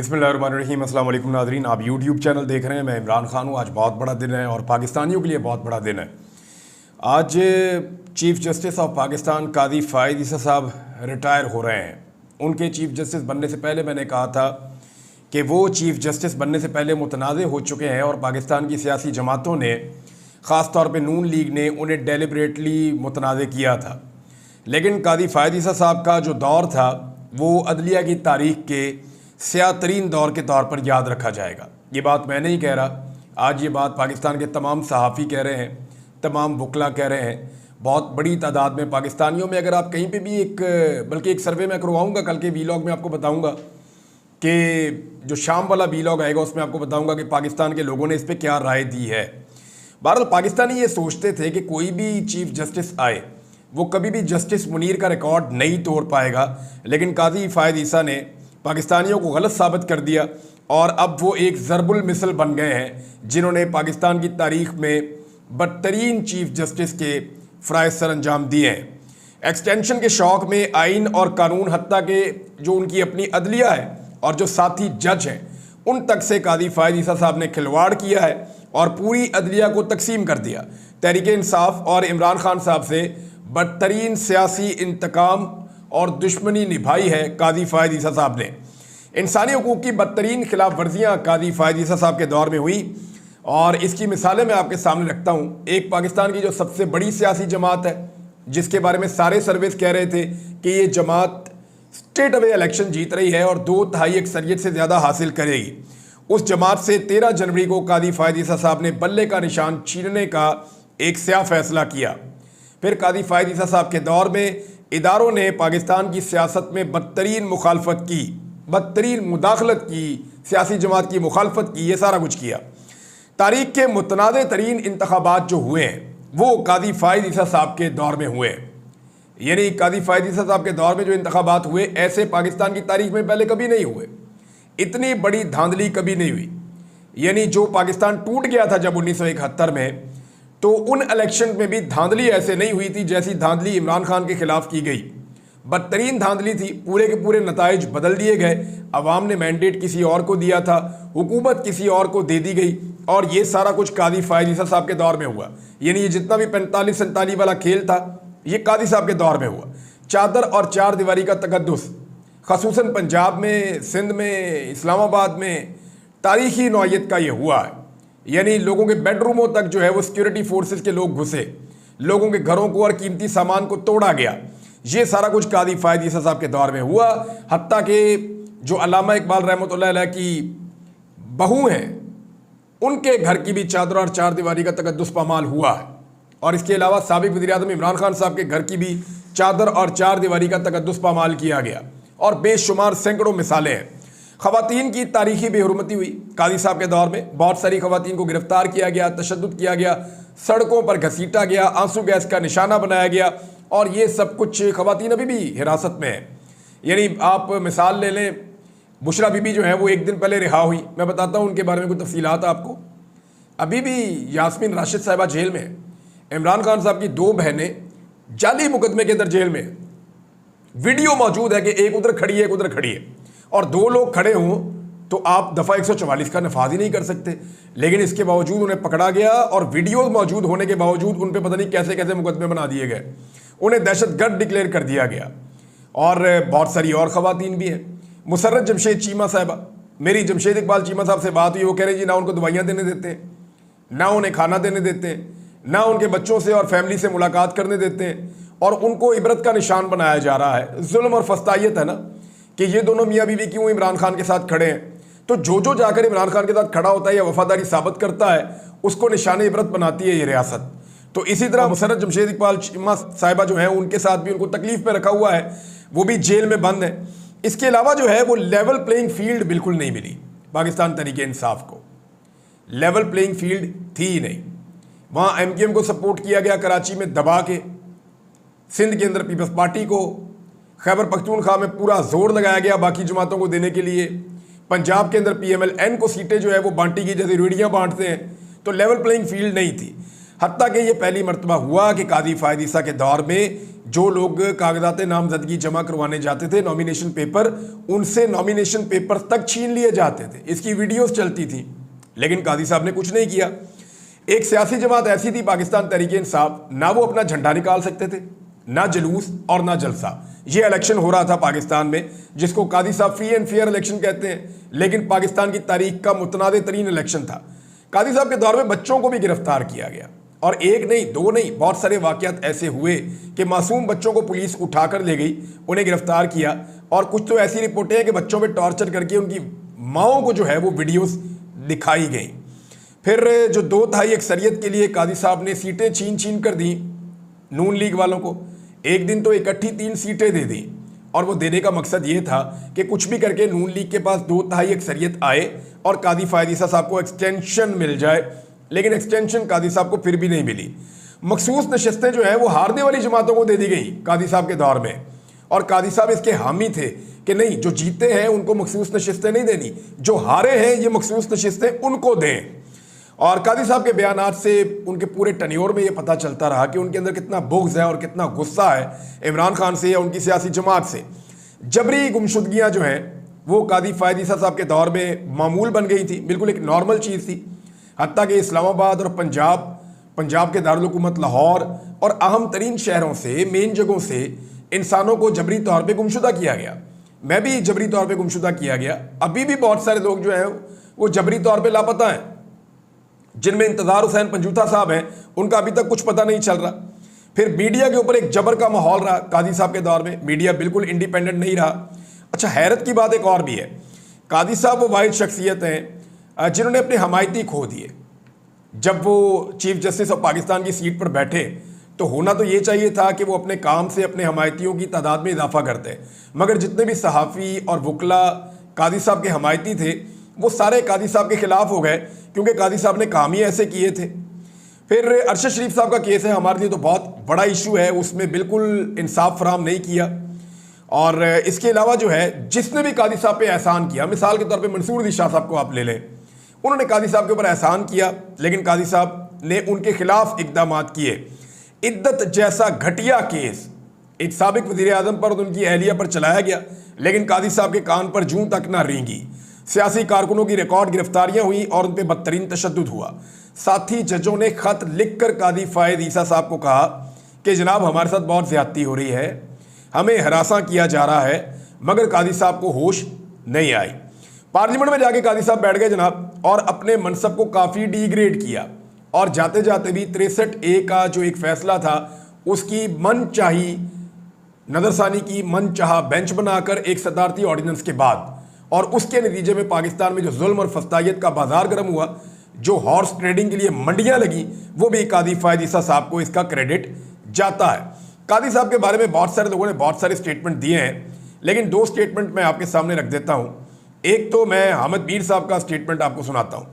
बिस्मिल्लाहिर्रहमानिर्रहीम। अस्सलाम वालेकुम नाज़रीन, आप यूट्यूब चैनल देख रहे हैं। मैं इमरान खान हूँ। आज बहुत बड़ा दिन है और पाकिस्तानियों के लिए बहुत बड़ा दिन है। आज चीफ़ जस्टिस ऑफ पाकिस्तान कादी फ़ाइज़ ईसा साहब रिटायर हो रहे हैं। उनके चीफ़ जस्टिस बनने से पहले मैंने कहा था कि वो चीफ़ जस्टिस बनने से पहले मुतनाज़ हो चुके हैं और पाकिस्तान की सियासी जमातों ने, ख़ास तौर पे नून लीग ने, उन्हें डेलिब्रेटली मुतनाज़ किया था। लेकिन कादी फ़ाइज़ ईसा साहब का जो दौर था वो अदलिया की तारीख़ के स्याह तरीन दौर के तौर पर याद रखा जाएगा। ये बात मैं नहीं कह रहा, आज ये बात पाकिस्तान के तमाम सहाफ़ी कह रहे हैं, तमाम वकला कह रहे हैं। बहुत बड़ी तादाद में पाकिस्तानियों में, अगर आप कहीं पे भी बल्कि एक सर्वे मैं करवाऊँगा, कल के वीलॉग में आपको बताऊँगा कि जो शाम वाला वीलॉग आएगा उसमें आपको बताऊँगा कि पाकिस्तान के लोगों ने इस पर क्या राय दी है। बहरहाल पाकिस्तानी ये सोचते थे कि कोई भी चीफ़ जस्टिस आए वो कभी भी जस्टिस मुनीर का रिकॉर्ड नहीं तोड़ पाएगा, लेकिन कादी फ़ाइज़ ईसा ने पाकिस्तानियों को गलत साबित कर दिया और अब वो एक ज़रबुल मिसल बन गए हैं जिन्होंने पाकिस्तान की तारीख़ में बदतरीन चीफ़ जस्टिस के फ़राइज़ सर अंजाम दिए हैं। एक्सटेंशन के शौक़ में आइन और कानून, हत्ता के जो उनकी अपनी अदलिया है और जो साथी जज हैं, उन तक से कादी फ़ाइज़ ईसा साहब ने खिलवाड़ किया है और पूरी अदलिया को तकसीम कर दिया। तहरीक इंसाफ और इमरान खान साहब से बदतरीन सियासी इंतकाम और दुश्मनी निभाई है कादी फ़ाइज़ ईसा साहब ने। इंसानी हुकूक की बदतरीन खिलाफ वर्जियाँ कादी फ़ाइज़ ईसा साहब के दौर में हुई और इसकी मिसालें मैं आपके सामने रखता हूँ। एक पाकिस्तान की जो सबसे बड़ी सियासी जमात है, जिसके बारे में सारे सर्वेस कह रहे थे कि ये जमात स्टेट अवे इलेक्शन जीत रही है और 2/3 अक्सरियत से ज़्यादा हासिल करेगी, उस जमात से 13 जनवरी को कादी फ़ाइज़ ईसा साहब ने बल्ले का निशान छीनने का एक स्याह फैसला किया। फिर कादी फ़ाइज़ ईसा साहब के दौर में इदारों ने पाकिस्तान की सियासत में बदतरीन मुखालफत की, बदतरीन मुदाखलत की, सियासी जमात की मुखालफत की, ये सारा कुछ किया। तारीख़ के मुतनाज़ तरीन इंतखाबात जो हुए हैं वो कादी फ़ाइज़ ईसा साहब के दौर में हुए। यानी कादी फ़ाइज़ ईसा साहब के दौर में जो इंतखाबात हुए, ऐसे पाकिस्तान की तारीख़ में पहले कभी नहीं हुए। इतनी बड़ी धांधली कभी नहीं हुई। यानी जो पाकिस्तान टूट गया था जब 1971 में, तो उन इलेक्शन में भी धांधली ऐसे नहीं हुई थी जैसी धांधली इमरान खान के खिलाफ की गई। बदतरीन धांधली थी, पूरे के पूरे नताइज बदल दिए गए। अवाम ने मैंडेट किसी और को दिया था, हुकूमत किसी और को दे दी गई और ये सारा कुछ कादी फ़ाइज़ ईसा साहब के दौर में हुआ। यानी ये जितना भी 45-47 वाला खेल था, ये कादी साहब के दौर में हुआ। चादर और चार दीवारी का तकद्दुस ख़ुसूसन पंजाब में, सिंध में, इस्लामाबाद में तारीख़ी नौइयत का ये हुआ है। यानी लोगों के बेडरूमों तक जो है वो सिक्योरिटी फोर्सेस के लोग घुसे, लोगों के घरों को और कीमती सामान को तोड़ा गया। ये सारा कुछ कादी फ़ाइज़ ईसा साहब के दौर में हुआ। हत्ता के जो अल्लामा इकबाल रहमतुल्लाह अलैह की बहू हैं, उनके घर की भी चादर और चार दीवारी का तकद्दुस पामाल हुआ है। और इसके अलावा साबिक़ वज़ीर-ए-आज़म इमरान खान साहब के घर की भी चादर और चार दीवारी का तकद्दुस पामाल किया गया और बेशुमार सैकड़ों मिसालें हैं। ख़वातीन की तारीख़ी बेहुरमती हुई कादी साहब के दौर में। बहुत सारी ख़वातीन को गिरफ़्तार किया गया, तशद्दुद किया गया, सड़कों पर घसीटा गया, आंसू गैस का निशाना बनाया गया और ये सब कुछ ख़वातीन अभी भी हिरासत में है। यानी आप मिसाल ले लें, बुशरा बीबी जो है वो एक दिन पहले रिहा हुई। मैं बताता हूँ उनके बारे में कुछ तफ़सीलात आपको। अभी भी यास्मीन राशिद साहिबा जेल में है। इमरान खान साहब की 2 बहनें जाली मुकदमे के अंदर जेल में। वीडियो मौजूद है कि एक उधर खड़ी है, एक उधर खड़ी है और 2 लोग खड़े हों तो आप दफ़ा 144 का नफाज ही नहीं कर सकते। लेकिन इसके बावजूद उन्हें पकड़ा गया और वीडियो मौजूद होने के बावजूद उन पर पता नहीं कैसे कैसे मुकदमे बना दिए गए, उन्हें दहशतगर्द डिक्लेयर कर दिया गया। और बहुत सारी और ख़वातीन भी हैं। मुसर्रत जमशेद चीमा साहिबा, मेरी जमशेद इकबाल चीमा साहब से बात हुई, वो कह रहे जी ना उनको दवाइयाँ देने देते हैं, ना उन्हें खाना देने देते हैं, ना उनके बच्चों से और फैमिली से मुलाकात करने देते हैं और उनको इबरत का निशान बनाया जा रहा है। जुल्म और फस्तायत है ना कि ये दोनों मियाँ बीवी क्यों इमरान खान के साथ खड़े हैं। तो जो जाकर इमरान खान के साथ खड़ा होता है या वफादारी साबित करता है, उसको निशान इबरत बनाती है ये रियासत। तो इसी तरह मुसर्रत जमशेद इकबाल चीमा साहिबा जो है, उनके साथ भी उनको तकलीफ में रखा हुआ है, वो भी जेल में बंद है। इसके अलावा जो है वो लेवल प्लेइंग फील्ड बिल्कुल नहीं मिली पाकिस्तान तहरीक इंसाफ को। लेवल प्लेइंग फील्ड थी ही नहीं। वहाँ MKM को सपोर्ट किया गया कराची में दबा के, सिंध के अंदर पीपल्स पार्टी को, खैबर पख्तूनख्वा में पूरा जोर लगाया गया बाकी जमातों को देने के लिए, पंजाब के अंदर PMLN को सीटें जो है वो बांटी की जैसे रेडियाँ बांटते हैं। तो लेवल प्लेइंग फील्ड नहीं थी। हत्ता कि ये पहली मरतबा हुआ कि कादी फ़ाइज़ ईसा के दौर में जो लोग कागजात नामजदगी जमा करवाने जाते थे, नॉमिनेशन पेपर, उनसे नॉमिनेशन पेपर तक छीन लिए जाते थे। इसकी वीडियोस चलती थी, लेकिन कादी साहब ने कुछ नहीं किया। एक सियासी जमात ऐसी थी पाकिस्तान तहरीक इंसाफ, ना वो अपना झंडा निकाल सकते थे, ना जुलूस और ना जलसा। ये इलेक्शन हो रहा था पाकिस्तान में, जिसको कादी साहब फ्री एंड फेयर इलेक्शन कहते हैं, लेकिन पाकिस्तान की तारीख का मुतनादे तरीन इलेक्शन था। कादी साहब के दौर में बच्चों को भी गिरफ्तार किया गया, और एक नहीं, दो नहीं, बहुत सारे वाकयात ऐसे हुए कि मासूम बच्चों को पुलिस उठाकर ले गई, उन्हें गिरफ्तार किया। और कुछ तो ऐसी रिपोर्टें हैं कि बच्चों पे टॉर्चर करके उनकी माओं को जो है वो वीडियोस दिखाई गई। फिर जो 2/3 अक्सरियत के लिए कादी साहब ने सीटें छीन कर दी नून लीग वालों को। एक दिन तो इकट्ठी 3 सीटें दे दी, और वो देने का मकसद ये था कि कुछ भी करके नून लीग के पास 2/3 अक्सरियत आए और कादी फायद ईसा साहब को एक्सटेंशन मिल जाए। लेकिन एक्सटेंशन कादी साहब को फिर भी नहीं मिली। मखसूस नशस्तें जो है वो हारने वाली जमातों को दे दी गई कादी साहब के दौर में, और कादी साहब इसके हामी थे कि नहीं, जो जीते हैं उनको मखसूस नशस्तें नहीं देनी, जो हारे हैं ये मखसूस नशस्तें उनको दें। और कादी साहब के बयानात से उनके पूरे टन्योर में ये पता चलता रहा कि उनके अंदर कितना बुग़्ज़ है और कितना गुस्सा है इमरान खान से या उनकी सियासी जमात से। जबरी गुमशुदगियाँ जो हैं वो कादी फायद ईसा साहब के दौर में मामूल बन गई थी, बिल्कुल एक नॉर्मल चीज़ थी। हत्ता कि इस्लामाबाद और पंजाब के दारुल हुकूमत लाहौर और अहम तरीन शहरों से, मेन जगहों से इंसानों को जबरी तौर पे गुमशुदा किया गया। मैं भी जबरी तौर पे गुमशुदा किया गया। अभी भी बहुत सारे लोग जो हैं वो जबरी तौर पे लापता हैं, जिनमें इंतज़ार हुसैन पंजूथा साहब हैं, उनका अभी तक कुछ पता नहीं चल रहा। फिर मीडिया के ऊपर एक जबर का माहौल रहा कादी साहब के दौर में, मीडिया बिल्कुल इंडिपेंडेंट नहीं रहा। अच्छा, हैरत की बात एक और भी है, कादी साहब वो वाहिद शख्सियत हैं जिन्होंने अपने हमायती खो दिए। जब वो चीफ जस्टिस ऑफ पाकिस्तान की सीट पर बैठे तो होना तो ये चाहिए था कि वो अपने काम से अपने हमायतियों की तादाद में इजाफा करते, मगर जितने भी सहाफ़ी और वकला कादी साहब के हमायती थे वो सारे कादी साहब के ख़िलाफ़ हो गए, क्योंकि कादी साहब ने काम ही ऐसे किए थे। फिर अरशद शरीफ साहब का केस है, हमारे लिए तो बहुत बड़ा इशू है, उसमें बिल्कुल इंसाफ फराम नहीं किया। और इसके अलावा जो है जिसने भी कादी साहब पे एहसान किया, मिसाल के तौर पे मंसूर अली शाह साहब को आप ले लें, उन्होंने कादी साहब के ऊपर एहसान किया, लेकिन कादी साहब ने उनके खिलाफ इकदाम किए। इद्दत जैसा घटिया केस एक साबिक वज़ीर आज़म पर और उनकी अहलिया पर चलाया गया, लेकिन कादी साहब के कान पर जूं तक ना रेंगी। सियासी कारकुनों की रिकॉर्ड गिरफ्तारियां हुई और उन पर बदतरीन तशद्दुद हुआ। साथी जजों ने ख़त लिख कर कादी फायद ईसा साहब को कहा कि जनाब हमारे साथ बहुत ज़्यादती हो रही है, हमें हरासा किया जा रहा है, मगर कादी साहब को होश नहीं आई। पार्लियामेंट में जाके कादी साहब बैठ गए जनाब, और अपने मनसब को काफ़ी डिग्रेड किया, और जाते जाते भी 63A का जो एक फ़ैसला था उसकी मनचाही नज़रसानी की मनचाहा बेंच बनाकर एक सदारती ऑर्डिनेंस के बाद, और उसके नतीजे में पाकिस्तान में जो जुल्म और फस्तायत का बाजार गर्म हुआ, जो हॉर्स ट्रेडिंग के लिए मंडियाँ लगी, वो भी कादी फायद ईसा साहब को इसका क्रेडिट जाता है। कादी साहब के बारे में बहुत सारे लोगों ने बहुत सारे स्टेटमेंट दिए हैं, लेकिन 2 स्टेटमेंट मैं आपके सामने रख देता हूँ। एक तो मैं हामिद मीर साहब का स्टेटमेंट आपको सुनाता हूँ।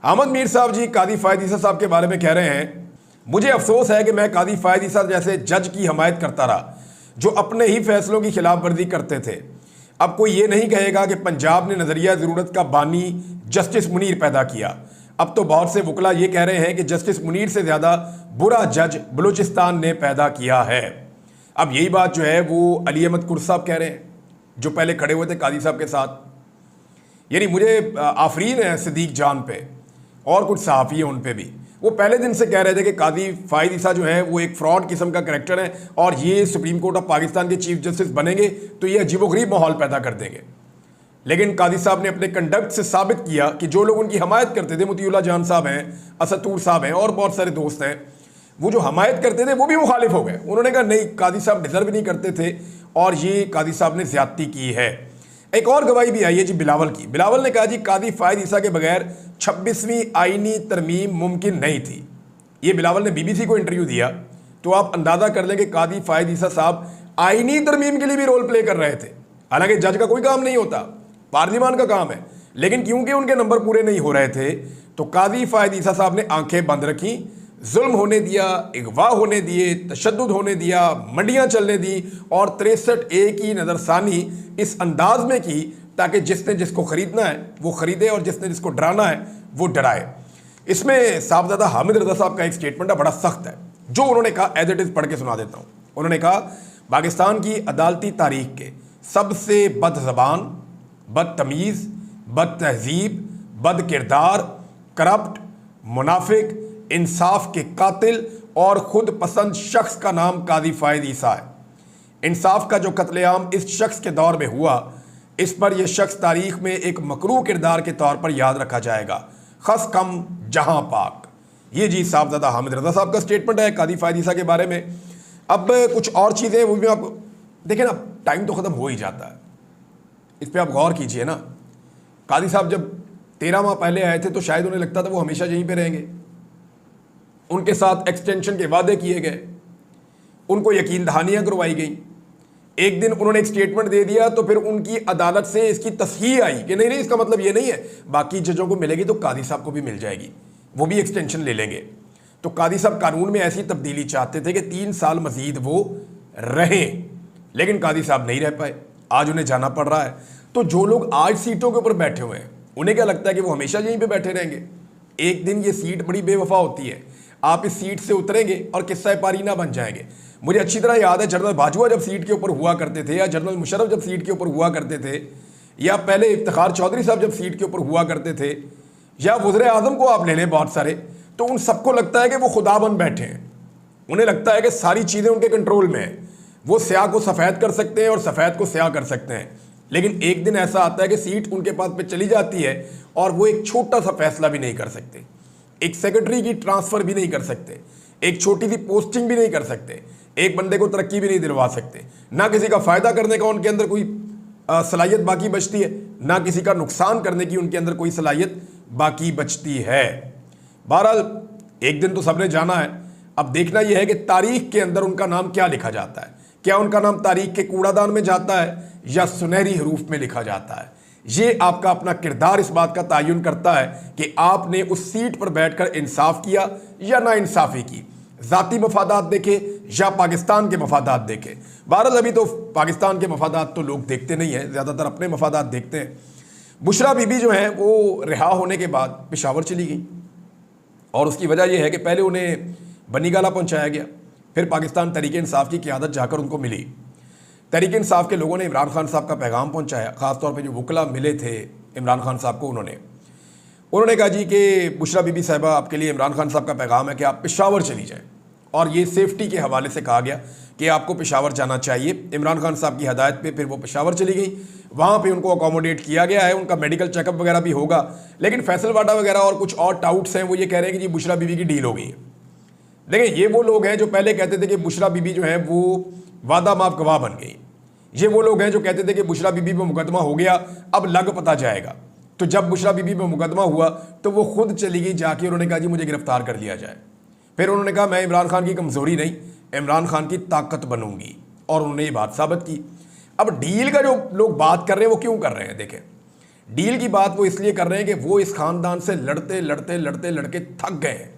हामिद मीर साहब जी कादी फायद ईसा साहब के बारे में कह रहे हैं, मुझे अफसोस है कि मैं कादी फायद ईसा जैसे जज की हमायत करता रहा जो अपने ही फैसलों की खिलाफ वर्जी करते थे। अब कोई ये नहीं कहेगा कि पंजाब ने नज़रिया ज़रूरत का बानी जस्टिस मुनीर पैदा किया। अब तो बहुत से वकला ये कह रहे हैं कि जस्टिस मुनीर से ज़्यादा बुरा जज बलूचिस्तान ने पैदा किया है। अब यही बात जो है वो अली अहमद कुर्स साहब कह रहे हैं, जो पहले खड़े हुए थे कादी साहब के साथ। यानी मुझे आफरीन है सिद्दीक जान पे और कुछ सहाफ़ी हैं उन पे भी, वो पहले दिन से कह रहे थे कि कादी फायद ईसा जो है वो एक फ्रॉड किस्म का करैक्टर है, और ये सुप्रीम कोर्ट ऑफ पाकिस्तान के चीफ जस्टिस बनेंगे तो ये अजीबोगरीब माहौल पैदा कर देंगे। लेकिन कादी साहब ने अपने कंडक्ट से साबित किया कि जो लोग उनकी हमायत करते थे, मुतीउल्लाह जान साहब हैं, असद तूर साहब हैं और बहुत सारे दोस्त हैं, वो जो हमायत करते थे वो भी मुखालिफ हो गए। उन्होंने कहा नहीं, कादी साहब डिज़र्व नहीं करते थे और ये कादी साहब ने ज़्यादती की है। एक और गवाही भी आई है जी बिलावल की। बिलावल ने कहा जी कादी फायद ईसा के बगैर 26वीं आईनी तरमीम मुमकिन नहीं थी। ये बिलावल ने BBC को इंटरव्यू दिया, तो आप अंदाज़ा कर लें कि कादी फायद ईसा साहब आईनी तरमीम के लिए भी रोल प्ले कर रहे थे। हालांकि जज का कोई काम नहीं होता, पार्लियामान का काम है, लेकिन क्योंकि उनके नंबर पूरे नहीं हो रहे थे तो कादी फायद ईसा साहब ने आंखें बंद रखी, जुल्म होने दिया, अगवा होने दिए, तशद्दुद होने दिया, मंडियाँ चलने दी और 63A की नज़रसानी इस अंदाज में की ताकि जिसने जिसको ख़रीदना है वो ख़रीदे और जिसने जिसको डराना है वो डराए। इसमें साहबजादा हामिद रज़ा साहब का एक स्टेटमेंट है, बड़ा सख्त है, जो उन्होंने कहा एज इट इज़ पढ़ के सुना देता हूँ। उन्होंने कहा पाकिस्तान की अदालती तारीख के सबसे बदज़बान, बदतमीज़, बद तहजीब, बद किरदार, करप्ट, मुनाफिक, इंसाफ के कातिल और खुद पसंद शख्स का नाम काजी फ़ाइद ईसा है। इंसाफ का जो कत्लेआम इस शख्स के दौर में हुआ, इस पर यह शख्स तारीख में एक मकरूह किरदार के तौर पर याद रखा जाएगा। खस कम जहां पाक। ये जी साहबजादा हामिद रज़ा साहब का स्टेटमेंट है काजी फ़ाइद ईसा के बारे में। अब कुछ और चीज़ें वो भी आप देखें ना, टाइम तो ख़त्म हो ही जाता है, इस पर आप गौर कीजिए ना। काजी साहब जब 13 माह पहले आए थे तो शायद उन्हें लगता था वो हमेशा यहीं पे रहेंगे। उनके साथ एक्सटेंशन के वादे किए गए, उनको यकीन दहानियाँ करवाई गई। एक दिन उन्होंने एक स्टेटमेंट दे दिया तो फिर उनकी अदालत से इसकी तस्हीह आई कि नहीं, इसका मतलब ये नहीं है बाकी जजों को मिलेगी तो कादी साहब को भी मिल जाएगी, वो भी एक्सटेंशन ले लेंगे। तो कादी साहब कानून में ऐसी तब्दीली चाहते थे कि 3 साल मजीद वो रहें, लेकिन कादी साहब नहीं रह पाए, आज उन्हें जाना पड़ रहा है। तो जो लोग आज सीटों के ऊपर बैठे हुए हैं उन्हें क्या लगता है कि वो हमेशा यहीं पर बैठे रहेंगे? एक दिन ये सीट बड़ी बेवफा होती है, आप इस सीट से उतरेंगे और किस्सा पारी ना बन जाएंगे। मुझे अच्छी तरह याद है जनरल बाजवा जब सीट के ऊपर हुआ करते थे, या जनरल मुशर्रफ जब सीट के ऊपर हुआ करते थे, या पहले इफ्तिखार चौधरी साहब जब सीट के ऊपर हुआ करते थे, या वज़ीर आज़म को आप ले लें बहुत सारे, तो उन सबको लगता है कि वो खुदा बन बैठे हैं। उन्हें लगता है कि सारी चीज़ें उनके कंट्रोल में हैं, वो स्याह को सफ़ेद कर सकते हैं और सफ़ेद को स्याह कर सकते हैं। लेकिन एक दिन ऐसा आता है कि सीट उनके पास पे चली जाती है और वो एक छोटा सा फैसला भी नहीं कर सकते, एक सेक्रेटरी की ट्रांसफ़र भी नहीं कर सकते, एक छोटी सी पोस्टिंग भी नहीं कर सकते, एक बंदे को तरक्की भी नहीं दिलवा सकते, ना किसी का फ़ायदा करने का उनके अंदर कोई सलाहियत बाकी बचती है, ना किसी का नुकसान करने की उनके अंदर कोई सलाहियत बाकी बचती है। बहरहाल एक दिन तो सबने जाना है, अब देखना यह है कि तारीख के अंदर उनका नाम क्या लिखा जाता है। क्या उनका नाम तारीख के कूड़ादान में जाता है या सुनहरी हरूफ में लिखा जाता है? ये आपका अपना किरदार इस बात का तयन करता है कि आपने उस सीट पर बैठकर इंसाफ किया या ना इंसाफी की, ज़ाती मफादात देखे या पाकिस्तान के मफादात देखे। बहरहाल अभी तो पाकिस्तान के मफादात तो लोग देखते नहीं हैं, ज़्यादातर अपने मफादात देखते हैं। बुशरा बीबी जो हैं वो रिहा होने के बाद पेशावर चली गई, और उसकी वजह यह है कि पहले उन्हें बनीगाला पहुँचाया गया, फिर पाकिस्तान तहरीक इंसाफ की क़यादत जाकर उनको मिली। तहरीक इंसाफ के लोगों ने इमरान खान साहब का पैगाम पहुंचाया, ख़ासतौर पे जो वकला मिले थे इमरान खान साहब को, उन्होंने कहा जी कि बुशरा बीबी साहिबा आपके लिए इमरान खान साहब का पैगाम है कि आप पेशावर चली जाएं, और ये सेफ्टी के हवाले से कहा गया कि आपको पेशावर जाना चाहिए। इमरान खान साहब की हदायत पे फिर वो पेशावर चली गई, वहाँ पे उनको अकोमोडेट किया गया है, उनका मेडिकल चेकअप वगैरह भी होगा। लेकिन फैसलवाडा वगैरह और कुछ और टाउट्स हैं, वो ये कह रहे हैं कि जी बुशरा बीबी की डील हो गई है। देखिए ये वो लोग हैं जो पहले कहते थे कि बुशरा बीबी जो है वो वादा माफ गवाह बन गई। ये वो लोग हैं जो कहते थे कि बुशरा बीबी पे मुकदमा हो गया, अब लग पता जाएगा। तो जब बुशरा बीबी पे मुकदमा हुआ तो वो खुद चली गई जाके, उन्होंने कहा जी मुझे गिरफ्तार कर लिया जाए। फिर उन्होंने कहा मैं इमरान खान की कमज़ोरी नहीं, इमरान खान की ताकत बनूंगी, और उन्होंने ये बात साबित की। अब डील का जो लोग बात कर रहे हैं वो क्यों कर रहे हैं? देखें, डील की बात वो इसलिए कर रहे हैं कि वो इस ख़ानदान से लड़के थक गए हैं,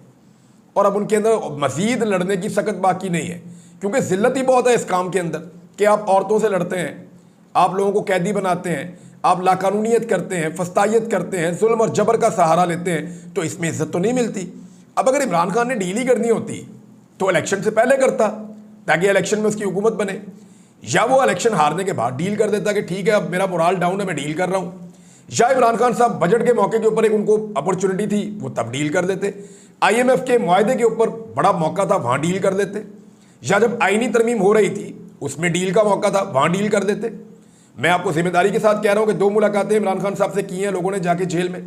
और अब उनके अंदर मज़ीद लड़ने की सकत बाकी नहीं है, क्योंकि ज़िल्लत ही बहुत है इस काम के अंदर कि आप औरतों से लड़ते हैं, आप लोगों को कैदी बनाते हैं, आप लाकानूनियत करते हैं, फस्तायत करते हैं, जुल्म और जबर का सहारा लेते हैं, तो इसमें इज्जत तो नहीं मिलती। अब अगर इमरान खान ने डील ही करनी होती तो इलेक्शन से पहले करता, ताकि इलेक्शन में उसकी हुकूमत बने, या वो इलेक्शन हारने के बाद डील कर देता कि ठीक है अब मेरा मोराल डाउन है, मैं डील कर रहा हूँ। या इमरान खान साहब बजट के मौके के ऊपर एक उनको अपॉर्चुनिटी थी, वो तब डील कर देते। IMF के मुआहदे के ऊपर बड़ा मौका था, वहाँ डील कर देते। या जब आईनी तरमीम हो रही थी उसमें डील का मौका था, वहाँ डील कर देते। मैं आपको जिम्मेदारी के साथ कह रहा हूँ कि 2 मुलाकातें इमरान खान साहब से की हैं लोगों ने जाके जेल में।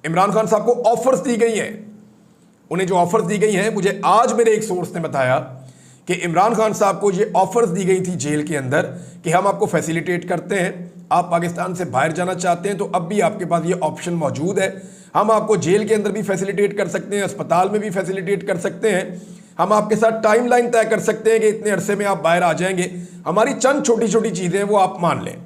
इमरान खान साहब को ऑफर्स दी गई हैं, उन्हें जो ऑफर्स दी गई हैं, मुझे आज मेरे एक सोर्स ने बताया कि इमरान खान साहब को ये ऑफर्स दी गई थी जेल के अंदर कि हम आपको फैसिलिटेट करते हैं, आप पाकिस्तान से बाहर जाना चाहते हैं तो अब भी आपके पास ये ऑप्शन मौजूद है, हम आपको जेल के अंदर भी फैसिलिटेट कर सकते हैं, अस्पताल में भी फैसिलिटेट कर सकते हैं, हम आपके साथ टाइमलाइन तय कर सकते हैं कि इतने अरसे में आप बाहर आ जाएंगे, हमारी चंद छोटी छोटी चीज़ें वो आप मान लें।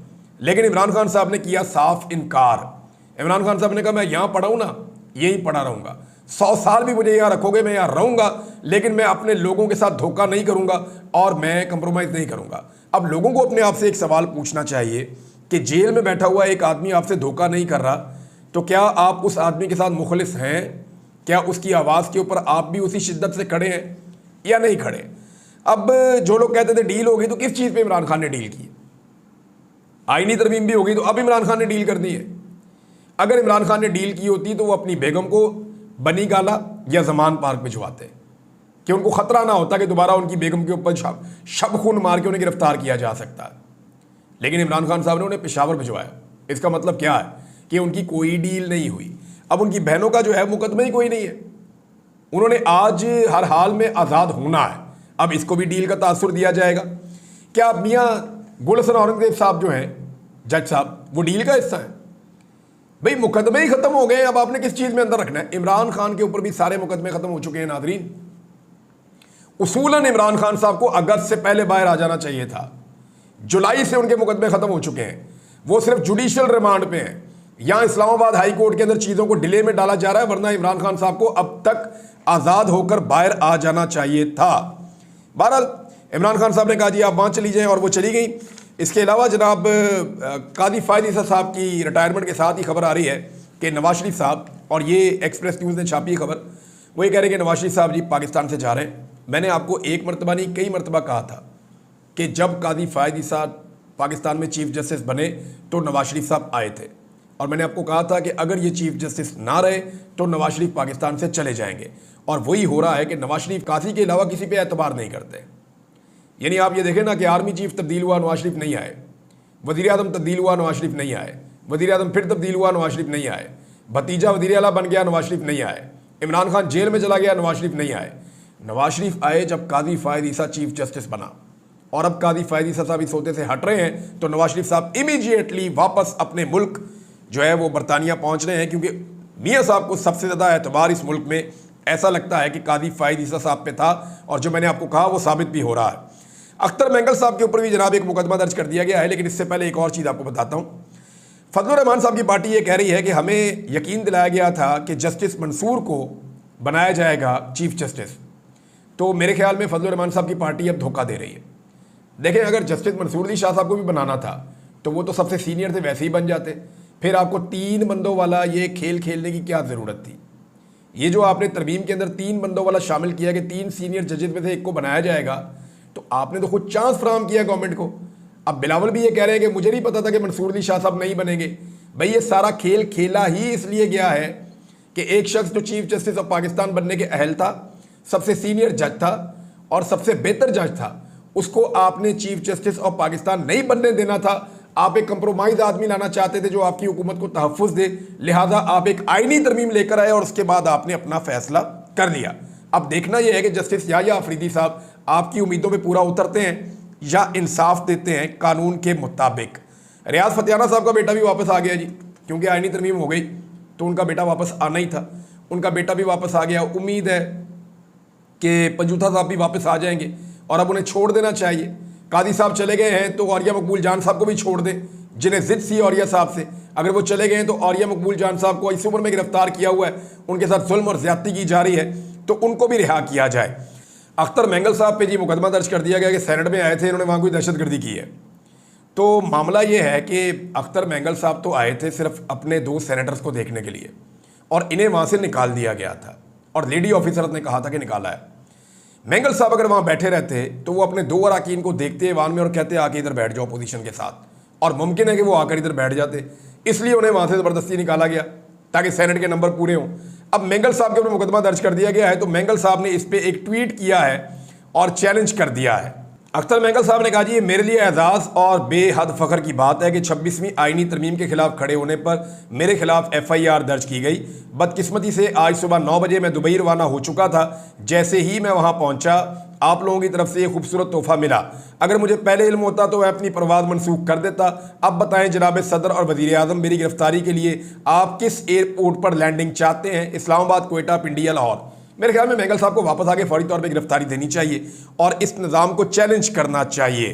लेकिन इमरान खान साहब ने किया साफ इनकार। इमरान खान साहब ने कहा मैं यहाँ पढ़ा हूँ ना, यहीं पढ़ा रहूँगा, 100 साल भी मुझे यहाँ रखोगे मैं यहाँ रहूँगा, लेकिन मैं अपने लोगों के साथ धोखा नहीं करूँगा और मैं कंप्रोमाइज़ नहीं करूँगा। अब लोगों को अपने आप से एक सवाल पूछना चाहिए कि जेल में बैठा हुआ एक आदमी आपसे धोखा नहीं कर रहा, तो क्या आप उस आदमी के साथ मुखलिस हैं? क्या उसकी आवाज़ के ऊपर आप भी उसी शिद्दत से खड़े हैं या नहीं खड़े? अब जो लोग कहते थे डील हो गई, तो किस चीज़ पे इमरान खान ने डील की? आईनी तरमीम भी हो गई तो अब इमरान खान ने डील कर दी है। अगर इमरान खान ने डील की होती तो वो अपनी बेगम को बनी गाला या जमान पार्क भिजवाते कि उनको खतरा ना होता कि दोबारा उनकी बेगम के ऊपर शब खून मार के उन्हें गिरफ्तार किया जा सकता है। लेकिन इमरान खान साहब ने उन्हें पेशावर भिजवाया। इसका मतलब क्या है कि उनकी कोई डील नहीं हुई। अब उनकी बहनों का जो है मुकदमा ही कोई नहीं है। उन्होंने आज हर हाल में आज़ाद होना है। अब इसको भी डील का तासुर दिया जाएगा क्या? मियाँ गुलशन औरंगजेब साहब जो हैं जज साहब, वो डील का हिस्सा है? भाई मुकदमे ही खत्म हो गए, अब आपने किस चीज़ में अंदर रखना है? इमरान खान के ऊपर भी सारे मुकदमे खत्म हो चुके हैं नादरीन। उसूलन इमरान खान साहब को अगस्त से पहले बाहर आ जाना चाहिए था। जुलाई से उनके मुकदमे खत्म हो चुके हैं। वो सिर्फ जुडिशियल रिमांड पे हैं। यहाँ इस्लामाबाद हाई कोर्ट के अंदर चीज़ों को डिले में डाला जा रहा है, वरना इमरान खान साहब को अब तक आज़ाद होकर बाहर आ जाना चाहिए था। बहरहाल इमरान खान साहब ने कहा जी आप वहाँ चली जाएँ, और वो चली गई। इसके अलावा जनाब कादी फायद ईसा साहब की रिटायरमेंट के साथ ही खबर आ रही है कि नवाज शरीफ साहब, और ये एक्सप्रेस न्यूज़ ने छापी खबर, वो ये कह रहे हैं कि नवाज शरीफ साहब जी पाकिस्तान से जा रहे हैं। मैंने आपको एक मरतबा नहीं कई मरतबा कहा था कि जब कादी फायद ईसा पाकिस्तान में चीफ जस्टिस बने तो नवाज शरीफ साहब आए थे, और मैंने आपको कहा था कि अगर ये चीफ जस्टिस ना रहे तो नवाज शरीफ पाकिस्तान से चले जाएंगे। और वही हो रहा है कि नवाज शरीफ कादी के अलावा किसी पे एतबार नहीं करते। यानी आप ये देखें ना कि आर्मी चीफ तब्दील हुआ, नवाज शरीफ नहीं आए। वज़ीर आज़म तब्दील हुआ, नवाज शरीफ नहीं आए। वज़ीर आज़म फिर तब्दील हुआ, नवाज शरीफ नहीं आए। भतीजा वज़ीर आला बन गया, नवाज शरीफ नहीं आए। इमरान खान जेल में चला गया, नवाज शरीफ नहीं आए। नवाज शरीफ आए जब कादी फायद ईसा चीफ जस्टिस बना, और अब कादी फायद ईसा साहब इस होते से हट रहे हैं तो नवाज शरीफ साहब इमीडिएटली वापस अपने मुल्क जो है वो बरतानिया पहुंच रहे हैं, क्योंकि मियाँ साहब को सबसे ज़्यादा एतबार इस मुल्क में ऐसा लगता है कि कादी फायद ईसा साहब पे था, और जो मैंने आपको कहा वो साबित भी हो रहा है। अख्तर मेंगल साहब के ऊपर भी जनाब एक मुकदमा दर्ज कर दिया गया है। लेकिन इससे पहले एक और चीज़ आपको बताता हूँ। फजलुर रहमान साहब की पार्टी ये कह रही है कि हमें यकीन दिलाया गया था कि जस्टिस मंसूर को बनाया जाएगा चीफ जस्टिस। तो मेरे ख्याल में फजलुर रहमान साहब की पार्टी अब धोखा दे रही है। देखें, अगर जस्टिस मंसूर अली शाह साहब को भी बनाना था तो वो तो सबसे सीनियर थे, वैसे ही बन जाते। फिर आपको 3 बंदों वाला ये खेल खेलने की क्या ज़रूरत थी? ये जो आपने तरमीम के अंदर 3 बंदों वाला शामिल किया कि 3 सीनियर जजेस में से एक को बनाया जाएगा, तो आपने तो खुद चांस फराहम किया गवर्नमेंट को। अब बिलावल भी ये कह रहे हैं कि मुझे नहीं पता था कि मंसूर अली शाह साहब नहीं बनेंगे। भाई ये सारा खेल खेला ही इसलिए गया है कि एक शख्स जो चीफ जस्टिस ऑफ पाकिस्तान बनने के अहल था, सबसे सीनियर जज था और सबसे बेहतर जज था, उसको आपने चीफ जस्टिस ऑफ पाकिस्तान नहीं बनने देना था। आप एक कंप्रोमाइज आदमी लाना चाहते थे जो आपकी हुकूमत को तहफ़्फ़ुज़ दे, लिहाजा आप एक आईनी तरमीम लेकर आए और उसके बाद आपने अपना फैसला कर लिया। अब देखना यह है कि जस्टिस याह्या अफरीदी साहब आपकी उम्मीदों पे पूरा उतरते हैं या इंसाफ देते हैं कानून के मुताबिक। रियाज फतियाना साहब का बेटा भी वापस आ गया जी, क्योंकि आईनी तरमीम हो गई तो उनका बेटा वापस आना ही था। उनका बेटा भी वापस आ गया। उम्मीद है कि पंजूथा साहब भी वापस आ जाएंगे और अब उन्हें छोड़ देना चाहिए। कादी साहब चले गए हैं तो औरिया मकबूल जान साहब को भी छोड़ दें, जिन्हें जिद सी औरिया साहब से। अगर वो चले गए हैं तो औरिया मकबूल जान साहब को इस उम्र में गिरफ्तार किया हुआ है, उनके साथ जुल्म और ज्यादती की जा रही है, तो उनको भी रिहा किया जाए। अख्तर मेंगल साहब पे जी मुकदमा दर्ज कर दिया गया कि सेनेट में आए थे, इन्होंने वहाँ कोई दहशतगर्दी की है। तो मामला ये है कि अख्तर मेंगल साहब तो आए थे सिर्फ अपने 2 सेनेटर्स को देखने के लिए, और इन्हें वहाँ से निकाल दिया गया था, और लेडी ऑफिसर ने कहा था कि निकाला है। मेंगल साहब अगर वहाँ बैठे रहते तो वो अपने 2 अरकान को देखते ईवान में और कहते आके इधर बैठ जाओ पोजीशन के साथ, और मुमकिन है कि वो आकर इधर बैठ जाते। इसलिए उन्हें वहाँ से ज़बरदस्ती निकाला गया ताकि सेनेट के नंबर पूरे हों। अब मेंगल साहब के ऊपर मुकदमा दर्ज कर दिया गया है, तो मेंगल साहब ने इस पर एक ट्वीट किया है और चैलेंज कर दिया है। अख्तर मेंगल साहब ने कहा जी ये मेरे लिए एजाज़ और बेहद फ़ख्र की बात है कि 26वीं आईनी तरमीम के खिलाफ खड़े होने पर मेरे खिलाफ FIR दर्ज की गई। बदकिस्मती से आज सुबह 9 बजे मैं दुबई रवाना हो चुका था। जैसे ही मैं वहाँ पहुँचा आप लोगों की तरफ से एक खूबसूरत तोहफा मिला। अगर मुझे पहले इल्म होता तो मैं अपनी परवाज़ मनसूख कर देता। अब बताएं जनाब सदर और वज़ीर आज़म, मेरी गिरफ्तारी के लिए आप किस एयरपोर्ट पर लैंडिंग चाहते हैं? इस्लामाबाद, कोयटा, पिंडी या लाहौर? मेरे ख्याल में मेंगल साहब को वापस आके फौरी तौर पे गिरफ्तारी देनी चाहिए और इस निज़ाम को चैलेंज करना चाहिए,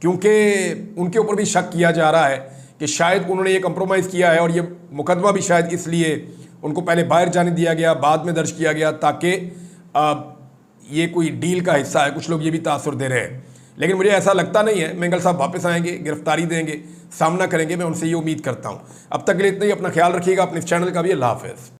क्योंकि उनके ऊपर भी शक किया जा रहा है कि शायद उन्होंने ये कंप्रोमाइज़ किया है, और ये मुकदमा भी शायद इसलिए उनको पहले बाहर जाने दिया गया, बाद में दर्ज किया गया, ताकि ये कोई डील का हिस्सा है। कुछ लोग ये भी तासुर दे रहे हैं, लेकिन मुझे ऐसा लगता नहीं है। मेंगल साहब वापस आएंगे, गिरफ्तारी देंगे, सामना करेंगे, मैं उनसे ये उम्मीद करता हूँ। अब तक के लिए इतना ही। अपना ख्याल रखिएगा, अपने इस चैनल का भी। अल्लाह हाफ़िज़।